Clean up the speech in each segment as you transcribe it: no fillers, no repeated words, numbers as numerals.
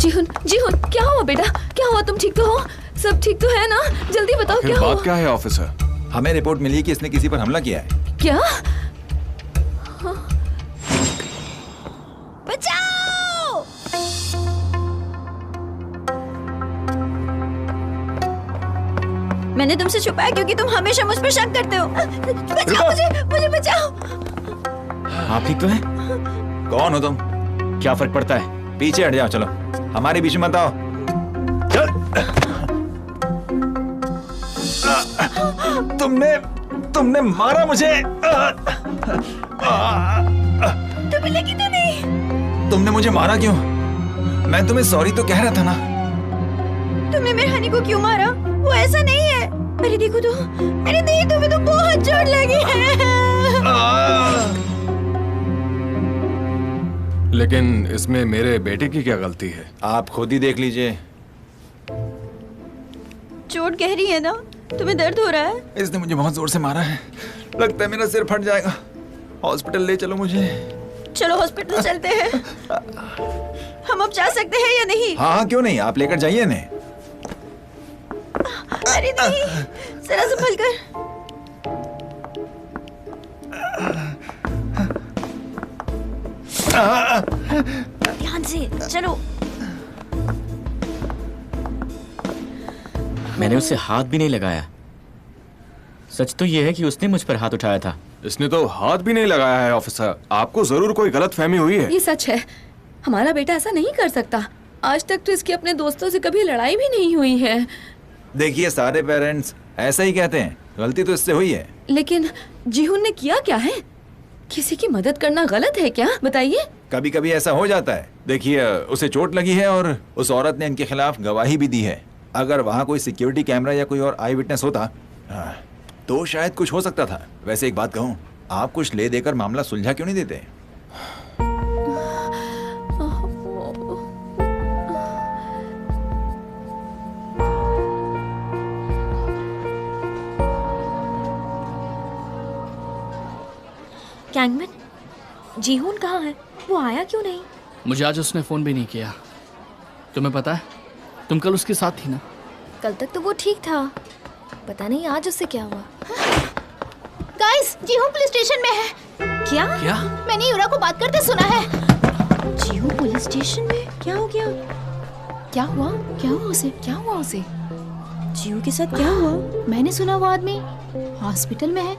जीहुन, जीहुन, क्या हुआ बेटा? क्या हुआ? तुम ठीक तो हो? सब ठीक तो है ना? जल्दी बताओ क्या हुआ? बात क्या है ऑफिसर? हमें रिपोर्ट मिली कि इसने किसी पर हमला किया है। क्या? बचाओ! मैंने तुमसे छुपाया क्योंकि तुम हमेशा मुझ पर शक करते हो। बचाओ मुझे बचाओ। आप ठीक तो हैं? कौन हो तुम? क्या फर्क पड़ता है? पीछे हट जाओ, चलो हमारे बीच में मत आओ। चल। तुमने मारा मुझे। तुम्हें लगी तो नहीं? तुमने मुझे मारा क्यों? मैं तुम्हें सॉरी तो कह रहा था ना। तुमने मेरे हनी को क्यों मारा? वो ऐसा नहीं है। अरे देखो तो, अरे नहीं, तुम्हें तो बहुत चोट लगी है। लेकिन इसमें मेरे बेटे की क्या गलती है? आप खुद ही देख लीजिए। चोट गहरी है ना? तुम्हें दर्द हो रहा है? इसने मुझे बहुत जोर से मारा है, लगता है मेरा सिर फट जाएगा। हॉस्पिटल ले चलो मुझे। चलो हॉस्पिटल चलते हैं। हम अब जा सकते हैं या नहीं? हाँ, क्यों नहीं, आप लेकर जाइए इन्हें। अरे नहीं, जरा संभल कर। ध्यान से चलो। मैंने उससे हाथ भी नहीं लगाया। सच तो यह है कि उसने मुझ पर हाथ उठाया था। इसने तो हाथ भी नहीं लगाया है ऑफिसर। आपको जरूर कोई गलतफहमी हुई है। ये सच है, हमारा बेटा ऐसा नहीं कर सकता। आज तक तो इसकी अपने दोस्तों से कभी लड़ाई भी नहीं हुई है। देखिए, सारे पेरेंट्स ऐसा ही कहते हैं, गलती तो इससे हुई है। लेकिन जीहुन ने किया क्या है? किसी की मदद करना गलत है क्या? बताइए। कभी कभी ऐसा हो जाता है। देखिए, उसे चोट लगी है और उस औरत ने इनके खिलाफ गवाही भी दी है। अगर वहाँ कोई सिक्योरिटी कैमरा या कोई और आई विटनेस होता तो शायद कुछ हो सकता था। वैसे एक बात कहूँ, आप कुछ ले देकर मामला सुलझा क्यों नहीं देते? कैंगमैन, जीहुन कहाँ है? वो आया क्यों नहीं? मुझे आज उसने फोन भी नहीं किया। तुम्हें पता है, तुम कल उसके साथ थी ना? कल तक तो वो ठीक था, पता नहीं आज उससे क्या हुआ। गाइस, जीहुन पुलिस स्टेशन में है। क्या? मैंने यूरा को बात करते सुना है। जीहुन पुलिस स्टेशन में? क्या हो गया? क्या हुआ? क्या हुआ उसे? क्या हुआ उसे? जीहू के साथ क्या हुआ? मैंने सुना वो आदमी हॉस्पिटल में है।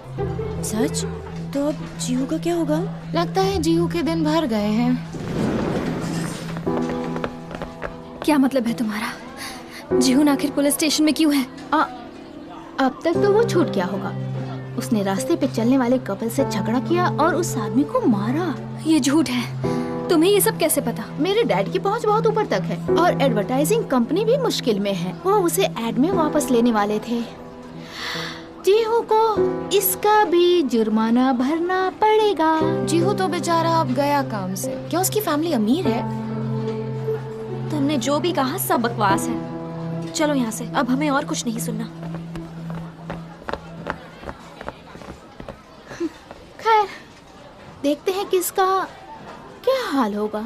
सच? तो अब जीहू का क्या होगा? लगता है जीहू के दिन भर गए हैं। क्या मतलब है तुम्हारा? जीहुन आखिर पुलिस स्टेशन में क्यों है? अब तक तो वो छूट गया होगा। उसने रास्ते पे चलने वाले कपल से झगड़ा किया और उस आदमी को मारा। ये झूठ है। तुम्हें ये सब कैसे पता? मेरे डैड की पहुंच बहुत ऊपर तक है और एडवर्टाइजिंग कंपनी भी मुश्किल में है। वो उसे एड में वापस लेने वाले थे। जीहू को इसका भी जुर्माना भरना पड़ेगा। जीहू तो बेचारा अब गया काम से। क्या उसकी फैमिली अमीर है? तुमने जो भी कहा सब बकवास है। चलो यहाँ से, अब हमें और कुछ नहीं सुनना। खैर, देखते हैं कि इसका क्या हाल होगा।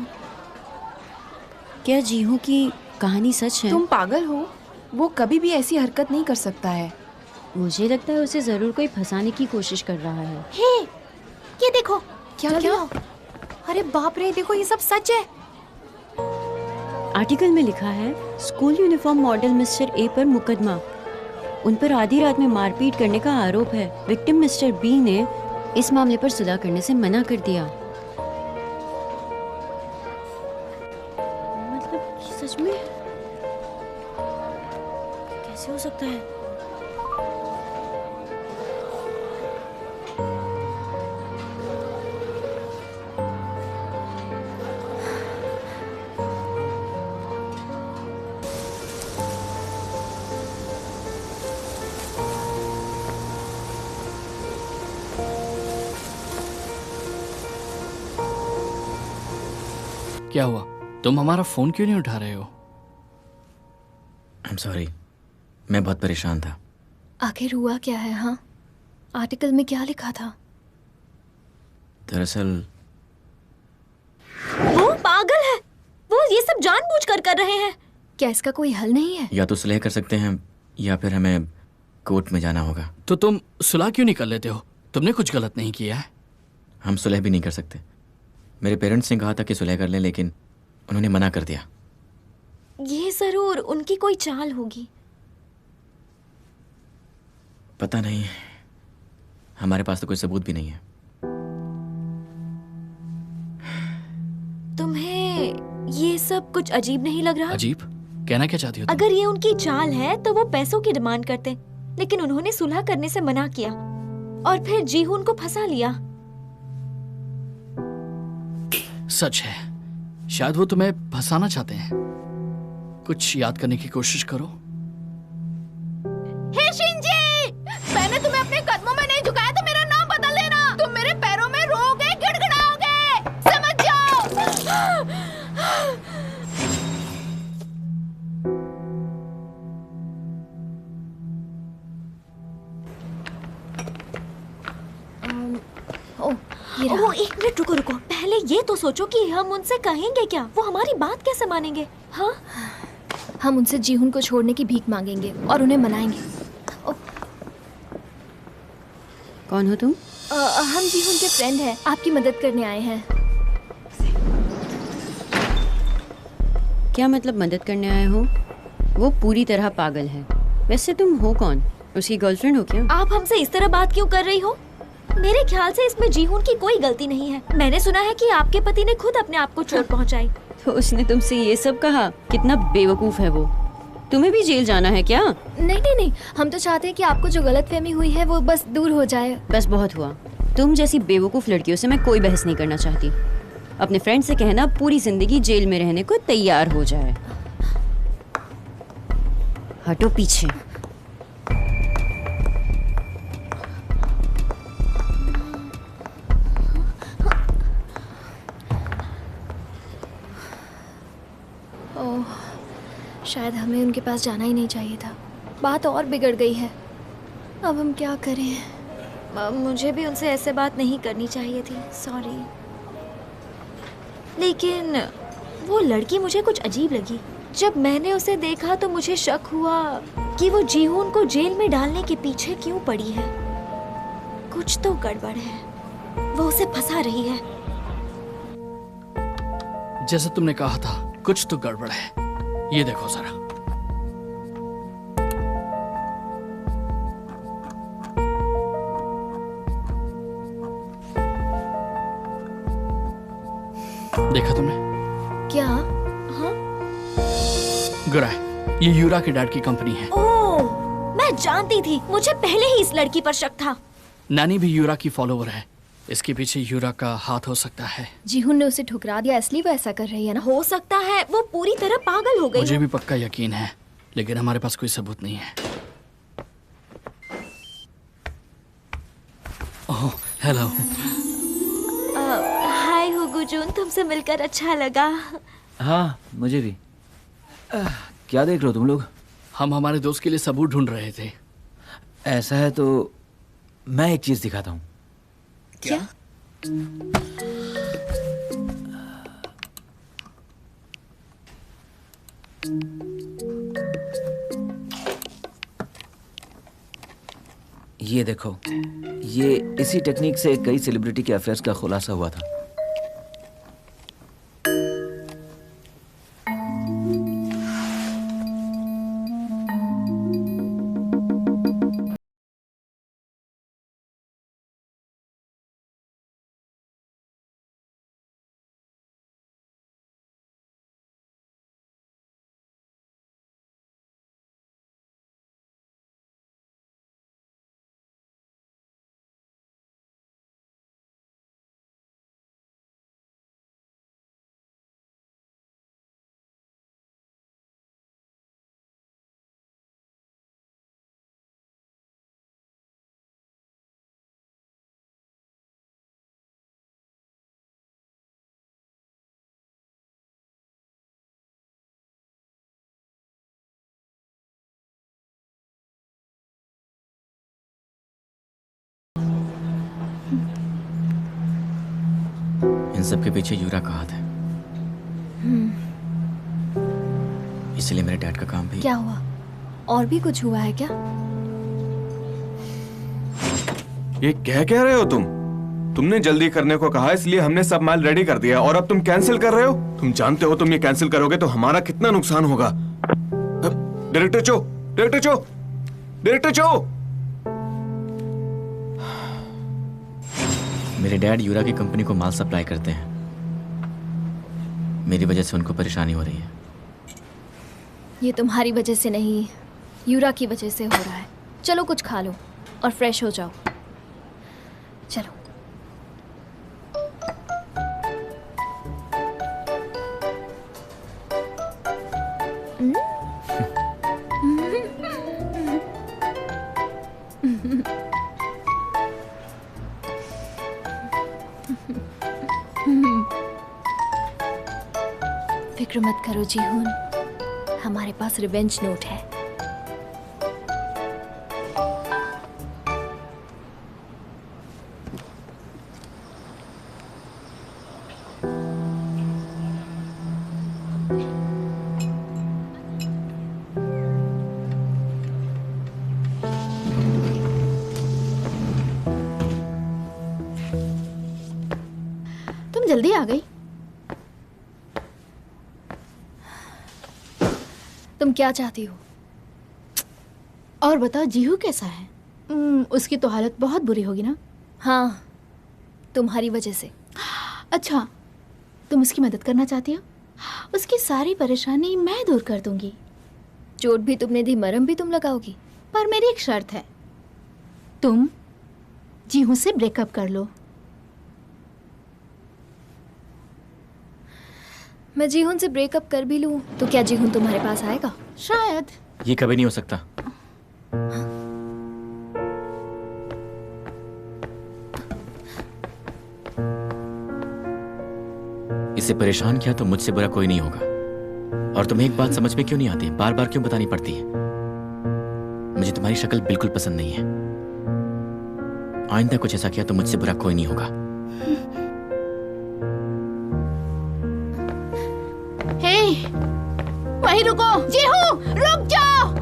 क्या जीहू की कहानी सच है? तुम पागल हो, वो कभी भी ऐसी हरकत नहीं कर सकता है। मुझे लगता है उसे जरूर कोई फंसाने की कोशिश कर रहा है। हे, ये देखो। क्या? अरे बाप रे, देखो ये सब सच है। आर्टिकल में लिखा है, school uniform model mister A पर मुकदमा। उन पर आधी रात में मारपीट करने का आरोप है। विक्टिम मिस्टर बी ने इस मामले पर सुलह करने से मना कर दिया। मतलब सच में कैसे हो सकता है? क्या हुआ? तुम हमारा फोन क्यों नहीं उठा रहे हो? I'm sorry, मैं बहुत परेशान था। आखिर हुआ क्या है? हाँ, आर्टिकल में क्या लिखा था? दरअसल वो पागल है। वो ये सब जानबूझकर कर रहे हैं। क्या इसका कोई हल नहीं है? या तो सुलह कर सकते हैं या फिर हमें कोर्ट में जाना होगा। तो तुम सुलह क्यों नहीं कर लेते हो? तुमने कुछ गलत नहीं किया है। हम सुलह भी नहीं कर सकते। मेरे पेरेंट्स ने कहा था कि सुलह कर लें, लेकिन उन्होंने मना कर दिया। ये जरूर उनकी कोई चाल होगी। पता नहीं, हमारे पास तो कोई सबूत भी नहीं है। तुम्हें ये सब कुछ अजीब नहीं लग रहा? अजीब? कहना क्या चाहती हो तुम? अगर ये उनकी चाल है तो वो पैसों की डिमांड करते, लेकिन उन्होंने सुलह करने से मना किया और फिर जीहून को फंसा लिया। सच है, शायद वो तुम्हें फंसाना चाहते हैं। कुछ याद करने की कोशिश करो। हे शिंजी, मैंने तुम्हें अपने कदमों में नहीं झुकाया तो मेरा नाम बदल लेना। तुम मेरे पैरों में रोओगे, गिड़गिड़ाओगे, समझ जाओ। ओह, एक मिनट रुको रुको। पहले ये तो सोचो कि हम उनसे कहेंगे क्या, वो हमारी बात कैसे मानेंगे? हाँ, हम उनसे जीहून को छोड़ने की भीख मांगेंगे और उन्हें मनाएंगे। कौन हो तुम? हम जीहून के फ्रेंड हैं, आपकी मदद करने आए हैं। क्या मतलब मदद करने आए हो? वो पूरी तरह पागल है। वैसे तुम हो कौन? उसकी गर्लफ्रेंड हो क्या? आप हमसे इस तरह बात क्यों कर रही हो? मेरे ख्याल से इसमें जीहून की कोई गलती नहीं है। मैंने सुना है कि आपके पति ने खुद अपने आप को चोट पहुंचाई। तो उसने तुमसे ये सब कहा? कितना बेवकूफ है वो। तुम्हें भी जेल जाना है क्या? नहीं नहीं नहीं, हम तो चाहते हैं कि आपको जो गलतफहमी हुई है वो बस दूर हो जाए। बस बहुत हुआ। तुम जैसी बेवकूफ लड़कियों से मैं कोई बहस नहीं करना चाहती। अपने फ्रेंड से कहना पूरी जिंदगी जेल में रहने को तैयार हो जाए। हटो पीछे। शायद हमें उनके पास जाना ही नहीं चाहिए था। बात और बिगड़ गई है। अब हम क्या करें? मुझे भी उनसे ऐसे बात नहीं करनी चाहिए थी, सॉरी। लेकिन वो लड़की मुझे कुछ अजीब लगी। जब मैंने उसे देखा तो मुझे शक हुआ कि वो जीहून को जेल में डालने के पीछे क्यों पड़ी है। कुछ तो गड़बड़ है, वो उसे फंसा रही है। जैसे तुमने कहा था, कुछ तो गड़बड़ है। ये देखो जरा। देखा तुमने? क्या? हाँ? गुरा, ये यूरा के डैड की कंपनी है। ओह, मैं जानती थी। मुझे पहले ही इस लड़की पर शक था। नानी भी यूरा की फॉलोवर है। इसके पीछे यूरा का हाथ हो सकता है। जीहून ने उसे ठुकरा दिया, इसलिए वो ऐसा कर रही है ना? हो सकता है वो पूरी तरह पागल हो गई। मुझे भी पक्का यकीन है, लेकिन हमारे पास कोई सबूत नहीं है। ओह, हेलो। हाय हुगुजुन, तुमसे मिलकर अच्छा लगा। हाँ, मुझे भी। क्या देख रहे हो तुम लोग? हम हमारे दोस्त के लिए सबूत ढूंढ रहे थे। ऐसा है तो मैं एक चीज दिखाता हूँ। क्या? ये देखो, ये इसी टेक्निक से कई सेलिब्रिटी के अफेयर्स का खुलासा हुआ था। इन सब के पीछे यूरा का हाथ है। इसलिए मेरे डैड का काम भी। क्या हुआ? और भी कुछ हुआ है क्या? ये क्या रहे हो तुम? तुमने जल्दी करने को कहा इसलिए हमने सब माल रेडी कर दिया और अब तुम कैंसिल कर रहे हो? तुम जानते हो तुम ये कैंसिल करोगे तो हमारा कितना नुकसान होगा। डायरेक्टर चो, डायरेक्टर चो, डायरेक्टर चो। मेरे डैड यूरा की कंपनी को माल सप्लाई करते हैं। मेरी वजह से उनको परेशानी हो रही है। ये तुम्हारी वजह से नहीं, यूरा की वजह से हो रहा है। चलो कुछ खा लो और फ्रेश हो जाओ। चलो। फिक्र मत करो जीहून, हमारे पास रिवेंज नोट है। तुम जल्दी आ गई। तुम क्या चाहती हो? और बताओ जीहू कैसा है? उसकी तो हालत बहुत बुरी होगी ना? हाँ, तुम्हारी वजह से। अच्छा, तुम उसकी मदद करना चाहती हो? उसकी सारी परेशानी मैं दूर कर दूंगी। चोट भी तुमने दी, मरहम भी तुम लगाओगी। पर मेरी एक शर्त है, तुम जीहू से ब्रेकअप कर लो। मैं जीहून से ब्रेकअप कर भी लूं तो क्या जीहून तुम्हारे पास आएगा? शायद। ये कभी नहीं हो सकता। इससे परेशान किया तो मुझसे बुरा कोई नहीं होगा। और तुम्हें एक बात समझ में क्यों नहीं आती? बार बार क्यों बतानी पड़ती है? मुझे तुम्हारी शक्ल बिल्कुल पसंद नहीं है। आइंदा कुछ ऐसा किया तो मुझसे बुरा कोई नहीं होगा। वहीं रुको। जीहू, रुक जाओ।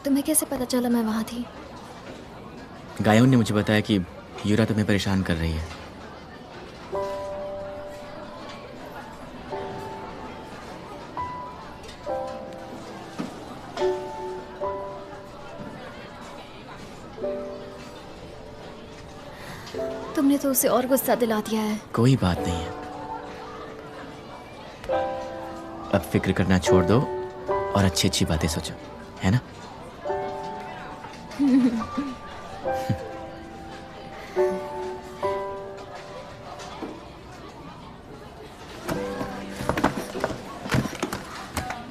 तुम्हें कैसे पता चला मैं वहां थी? गायोन ने मुझे बताया कि यूरा तुम्हें परेशान कर रही है। तुमने तो उसे और गुस्सा दिला दिया है। कोई बात नहीं है, अब फिक्र करना छोड़ दो और अच्छी अच्छी बातें सोचो, है ना?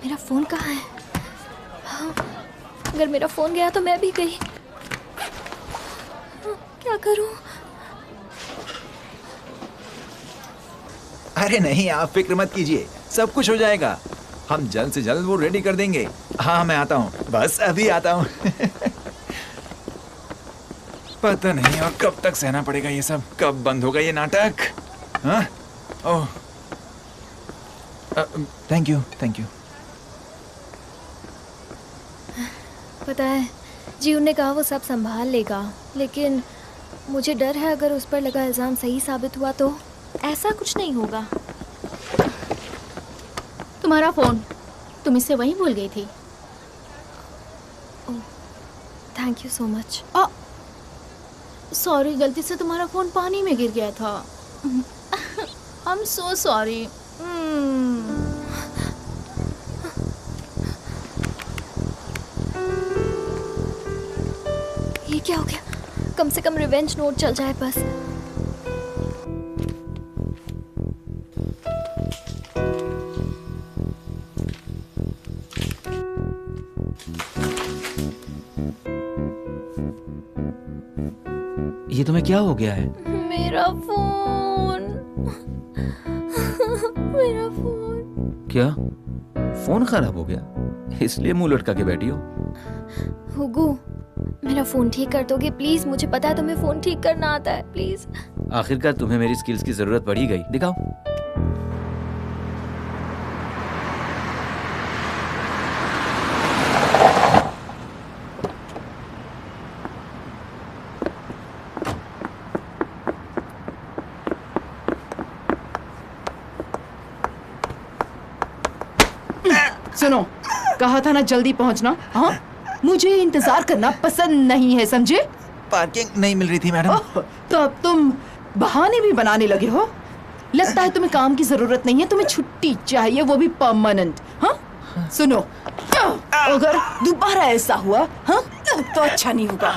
मेरा फोन कहाँ है? हाँ, अगर मेरा फोन गया तो मैं भी गई। क्या करूं? अरे नहीं, आप फिक्र मत कीजिए, सब कुछ हो जाएगा। हम जल्द से जल्द वो रेडी कर देंगे। हाँ, मैं आता हूँ, बस अभी आता हूँ। पता नहीं और कब तक सहना पड़ेगा ये सब, कब बंद होगा ये नाटक। हाँ? ओह, थैंक यू, थैंक यू। पता है, जीवन ने कहा वो सब संभाल लेगा, लेकिन मुझे डर है अगर उस पर लगा इल्जाम सही साबित हुआ तो। ऐसा कुछ नहीं होगा। तुम्हारा फोन, तुम इसे वहीं भूल गई थी। Thank you so much. Sorry, गलती से तुम्हारा फोन पानी में गिर गया था। I am so sorry. ये क्या हो गया? कम से कम रिवेंज नोट चल जाए बस। ये तुम्हें क्या हो गया है? मेरा फोन। मेरा फोन। क्या फोन खराब हो गया? इसलिए मुंह लटका के बैठी हो? हुगू, मेरा फोन ठीक कर दोगे प्लीज? मुझे पता है तुम्हें फोन ठीक करना आता है, प्लीज। आखिरकार तुम्हें मेरी स्किल्स की जरूरत पड़ ही गई। दिखाओ। सुनो, कहा था ना जल्दी पहुंचना। हाँ, मुझे इंतजार करना पसंद नहीं है, समझे? पार्किंग नहीं मिल रही थी मैडम। तो अब तुम बहाने भी बनाने लगे हो। लगता है तुम्हें काम की जरूरत नहीं है, तुम्हें छुट्टी चाहिए, वो भी परमानेंट। हाँ, सुनो, अगर दोबारा ऐसा हुआ हाँ तो अच्छा नहीं होगा।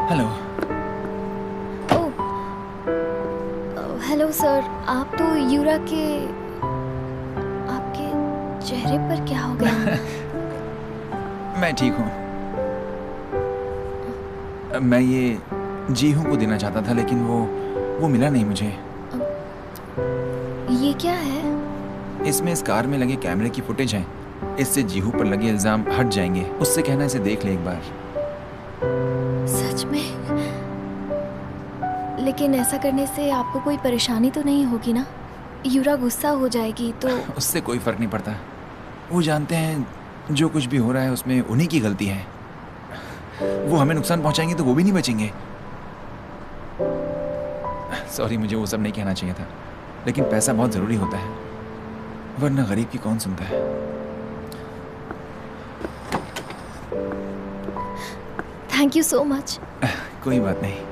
हेलो। हेलो सर, आप तो यूरा के, आपके चेहरे पर क्या हो गया? मैं ठीक हूँ। मैं ये जीहू को देना चाहता था लेकिन वो मिला नहीं मुझे। ये क्या है? इसमें इस कार में लगे कैमरे की फुटेज है। इससे जीहू पर लगे इल्जाम हट जाएंगे। उससे कहना इसे देख ले एक बार। सच में? लेकिन ऐसा करने से आपको कोई परेशानी तो नहीं होगी ना? यूरा गुस्सा हो जाएगी तो। उससे कोई फर्क नहीं पड़ता। वो जानते हैं जो कुछ भी हो रहा है उसमें उन्हीं की गलती है। वो हमें नुकसान पहुंचाएंगे तो वो भी नहीं बचेंगे। सॉरी, मुझे वो सब नहीं कहना चाहिए था, लेकिन पैसा बहुत जरूरी होता है, वरना गरीब की कौन सुनता है। Thank you so much. कोई बात नहीं।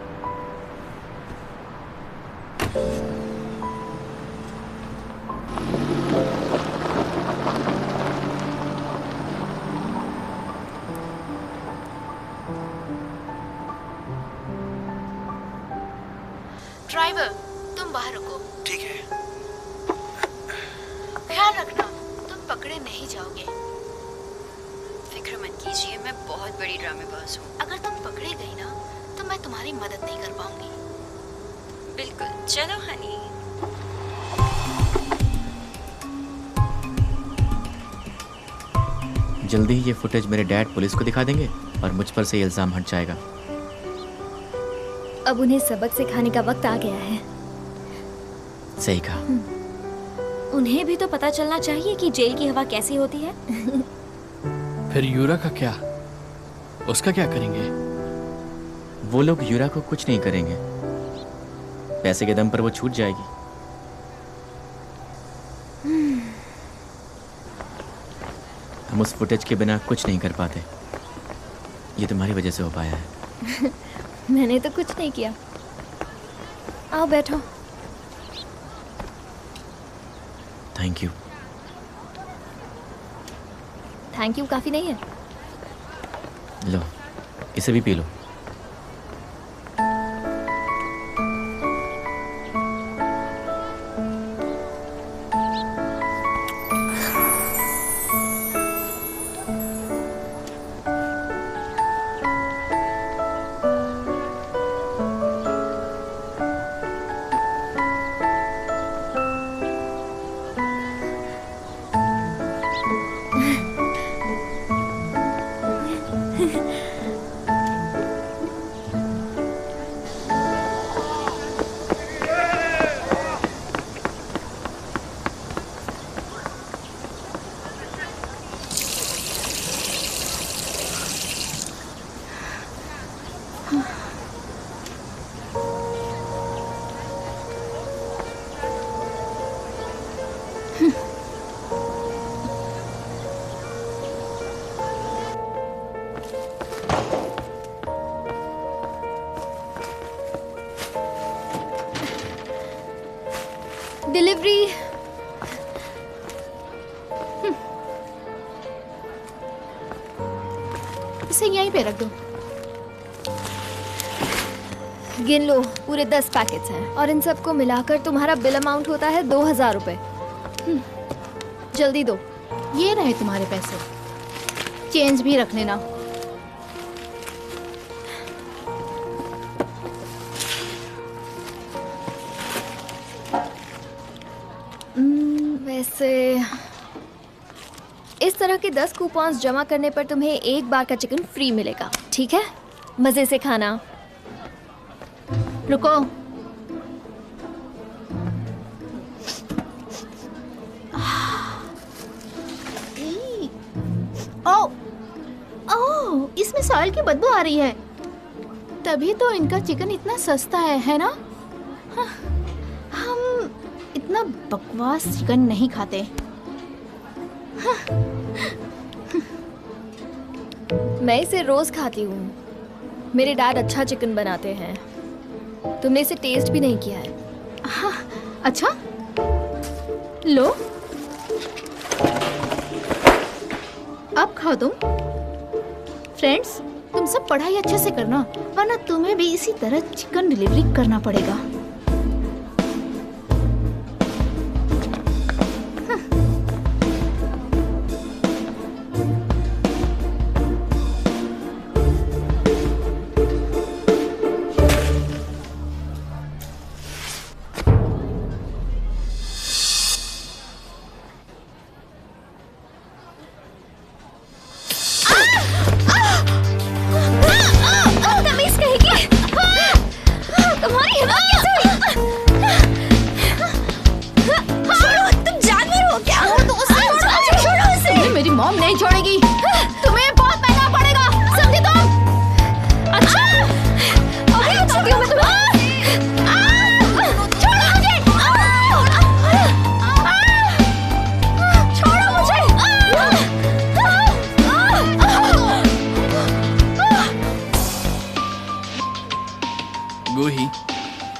ड्राइवर, तुम बाहर रुको। ठीक है। ख्याल रखना, तुम पकड़े नहीं जाओगे। फिक्र मत कीजिए, मैं बहुत बड़ी ड्रामेबाज हूँ। अगर तुम पकड़े गई ना तो मैं तुम्हारी मदद नहीं कर पाऊंगी। बिल्कुल, चलो हनी। जल्दी ही ये फुटेज मेरे डैड पुलिस को दिखा देंगे और मुझ पर से ये इल्जाम हट जाएगा। अब उन्हें सबक सिखाने का वक्त आ गया है। सही कहा। उन्हें भी तो पता चलना चाहिए कि जेल की हवा कैसी होती है। फिर यूरा का क्या? उसका क्या करेंगे? वो लोग यूरा को कुछ नहीं करेंगे। पैसे के दम पर वो छूट जाएगी। हम उस फुटेज के बिना कुछ नहीं कर पाते। ये तुम्हारी वजह से हो पाया है। मैंने तो कुछ नहीं किया। आओ बैठो। Thank you. थैंक यू काफी नहीं है। लो, इसे भी पी लो। डिलीवरी। इसे यहीं पे रख दो। गिन लो, पूरे 10 पैकेट्स हैं और इन सबको मिलाकर तुम्हारा बिल अमाउंट होता है 2000 रुपए। जल्दी दो। ये रहे तुम्हारे पैसे, चेंज भी रख लेना। वैसे इस तरह के 10 कूपन्स जमा करने पर तुम्हें एक बार का चिकन फ्री मिलेगा, ठीक है? मजे से खाना। रुको, ओ, ओ, इसमें सॉइल की बदबू आ रही है। तभी तो इनका चिकन इतना सस्ता है ना? हाँ, हम इतना बकवास चिकन नहीं खाते। हाँ। मैं इसे रोज खाती हूँ। मेरे डैड अच्छा चिकन बनाते हैं। तुमने इसे टेस्ट भी नहीं किया है। हाँ, अच्छा, लो, अब खाओ तुम। फ्रेंड्स, तुम सब पढ़ाई अच्छे से करना, वरना तुम्हें भी इसी तरह चिकन डिलीवरी करना पड़ेगा।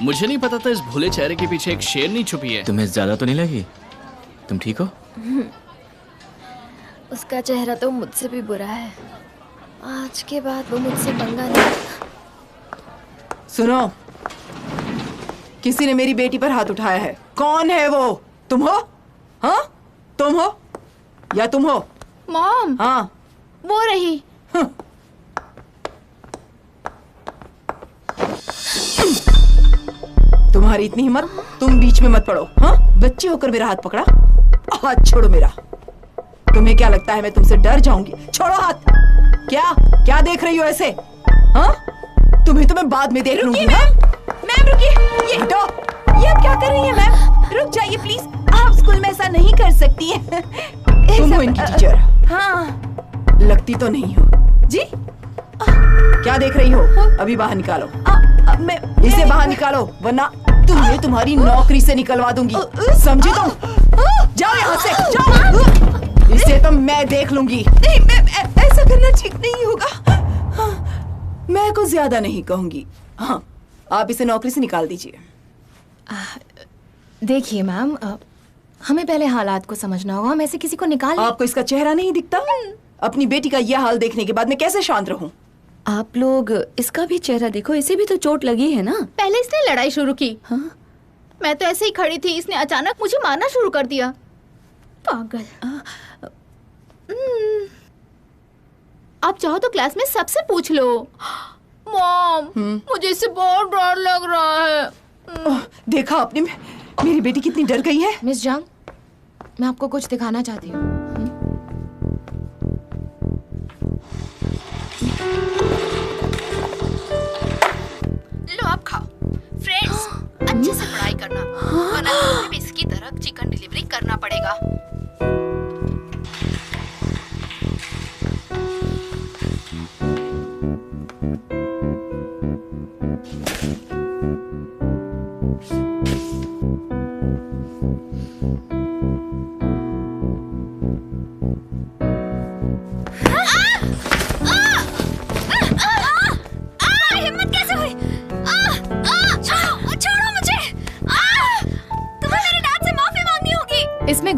मुझे नहीं पता था इस भोले चेहरे के पीछे एक शेरनी छुपी है। तुम्हें ज्यादा तो नहीं लगी? तुम ठीक हो? उसका चेहरा तो मुझसे भी बुरा है। आज के बाद वो मुझसे पंगा नहीं। सुनो, किसी ने मेरी बेटी पर हाथ उठाया है। कौन है वो? तुम हो? हाँ, तुम हो या तुम हो? मॉम। हाँ, वो रही। तुम्हारी इतनी हिम्मत, तुम बीच में मत पड़ो। हाँ, बच्ची होकर मेरा हाथ पकड़ा। हाथ छोड़ो मेरा। तुम्हें क्या लगता है मैं तुमसे डर जाऊंगी? छोड़ो हाथ। क्या क्या देख रही हो ऐसे? हाँ, तुम्हें तो मैं बाद में देख लूंगी। मैम रुकिए, ये आप क्या कर रही हैं मैम? रुक जाइए प्लीज। आप स्कूल में ऐसा नहीं कर सकती हैं। तुम हो इनकी टीचर? हाँ। लगती तो नहीं हो जी। क्या देख रही हो? अभी बाहर निकालो। इसे बाहर निकालो, वरना तुम्हें तुम्हारी नौकरी से निकलवा दूंगी। समझी तुम? जाओ यहाँ से, जाओ। इसे तो मैं देख लूंगी। नहीं मैम, ऐसा करना ठीक नहीं होगा। हाँ, मैं कुछ ज्यादा नहीं कहूंगी। हाँ, आप इसे नौकरी से निकाल दीजिए। देखिए मैम, हमें पहले हालात को समझना होगा। हम ऐसे किसी को निकाल। आपको इसका चेहरा नहीं दिखता? अपनी बेटी का यह हाल देखने के बाद मैं कैसे शांत रहूं? आप लोग इसका भी चेहरा देखो, इसे भी तो चोट लगी है ना। पहले इसने लड़ाई शुरू की। हाँ? मैं तो ऐसे ही खड़ी थी, इसने अचानक मुझे मारना शुरू कर दिया। पागल। आप चाहो तो क्लास में सबसे पूछ लो। मॉम, मुझे इससे बहुत डर लग रहा है। देखा आपने मेरी बेटी कितनी डर गई है। मिस जांग, मैं आपको कुछ दिखाना चाहती हूँ। लो आप खाओ। फ्रेंड्स, अच्छे से पढ़ाई करना, वरना तुम्हें भी इसकी तरह चिकन डिलीवरी करना पड़ेगा।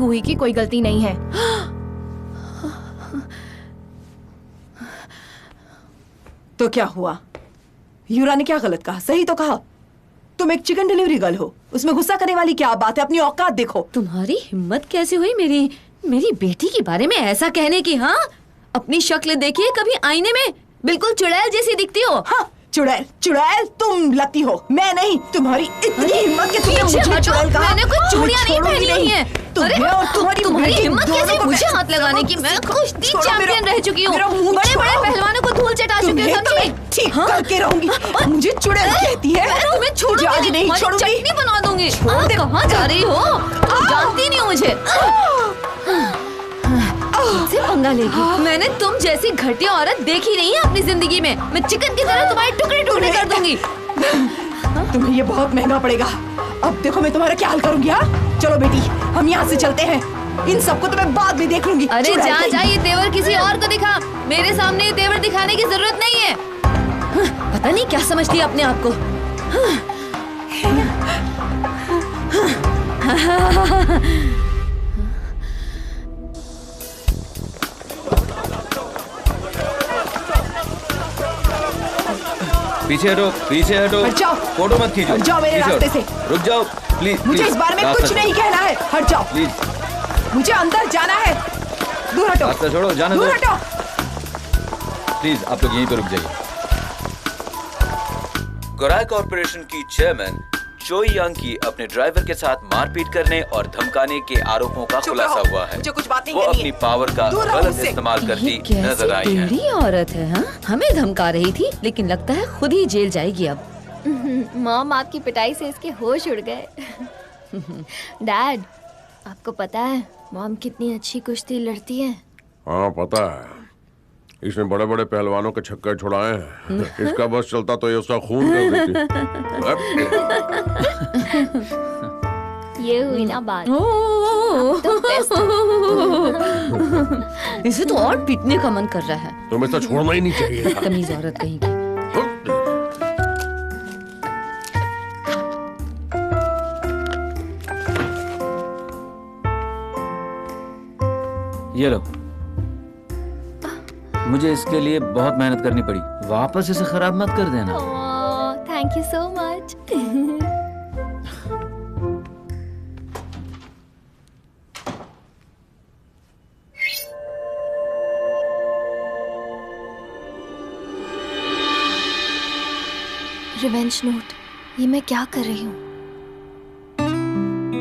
रूही की कोई गलती नहीं है। तो क्या हुआ? यूरा ने क्या गलत कहा? सही तो कहा। तुम एक चिकन डिलीवरी गर्ल हो, उसमें गुस्सा करने वाली क्या बात है? अपनी औकात देखो। तुम्हारी हिम्मत कैसे हुई मेरी बेटी के बारे में ऐसा कहने की? हाँ, अपनी शक्ल देखिए कभी आईने में, बिल्कुल चुड़ैल जैसी दिखती हो। हाँ, चुड़ैल चुड़ैल तुम लगती हो, मैं नहीं। तुम्हारी इतनी हिम्मत कि तुमने मुझे चुड़ैल कहा। मैंने कुछ चूड़ियां नहीं पहनी हुई हैं। तुम्हें और तुम्हारी हिम्मत कैसे मुझे हाथ लगाने की? मैं कुश्ती चैंपियन रह चुकी हूँ, बड़े बड़े पहलवानों को धूल चटा चुकी हूँ, समझी? ठीक करके रहूंगी। मुझे चुड़ैल कहती है। तुम्हें छोड़ूंगी आज नहीं छोड़ूंगी। चटनी बना दूंगी। कहाँ जा रही हो? तुम जानती नहीं हो मुझे। से पंगा लेगी? मैंने तुम जैसी घटिया औरत देखी नहीं है अपनी जिंदगी में। मैं चिकन की तरह तुम्हारे टुकड़े टुकड़े कर दूंगी। तुम्हें ये बहुत महंगा पड़ेगा। अब देखो मैं तुम्हारा क्या हाल करूंगी। हाँ, चलो बेटी हम यहाँ से चलते हैं। इन सबको तो मैं बाद में देख लूंगी। अरे जा ये तेवर किसी और को दिखा, मेरे सामने ये तेवर दिखाने की जरूरत नहीं है। पता नहीं क्या समझती है अपने आप को। पीछे हटो, पीछे हटो। हट जाओ। फोटो मत खींचो। हट जाओ मेरे रास्ते से। रुक जाओ प्लीज। मुझे इस बारे में कुछ नहीं कहना है। हट जाओ प्लीज। मुझे अंदर जाना है। दूर हटो। रास्ता छोड़ो, जाने दो। दूर हटो। प्लीज आप लोग यहीं पे रुक जाइए। गोराई कॉर्पोरेशन की चेयरमैन चोई यांग की अपने ड्राइवर के साथ मारपीट करने और धमकाने के आरोपों का खुलासा हुआ है। कुछ बात नहीं वो करनी अपनी है। पावर का गलत इस्तेमाल करती नजर आई है। कैसी औरत है? हाँ, हमें धमका रही थी, लेकिन लगता है खुद ही जेल जाएगी अब। मॉम आपकी पिटाई से इसके होश उड़ गए। डैड, आपको पता है मॉम कितनी अच्छी कुश्ती लड़ती है? हाँ पता है, इसने बड़े बड़े पहलवानों के छक्के छुड़ाए हैं। इसका बस चलता तो ये उसका खून कर देती। ये हुई ना बात। इसे तो और पीटने का मन कर रहा है। तुम्हें तो छोड़ना ही नहीं चाहिए था। तमीज औरत कहीं की। ये लो, मुझे इसके लिए बहुत मेहनत करनी पड़ी। वापस इसे खराब मत कर देना। Thank you so much. Revenge note, ये मैं क्या कर रही हूँ?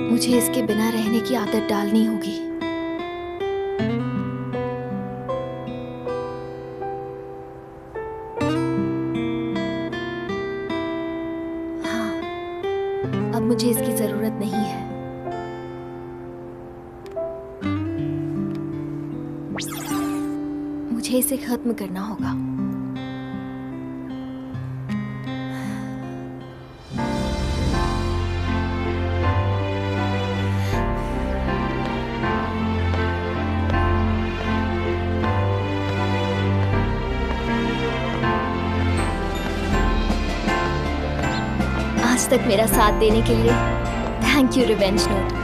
मुझे इसके बिना रहने की आदत डालनी होगी। मुझे इसकी जरूरत नहीं है। मुझे इसे खत्म करना होगा। आज तक मेरा साथ देने के लिए थैंक यू रिवेंज नोट।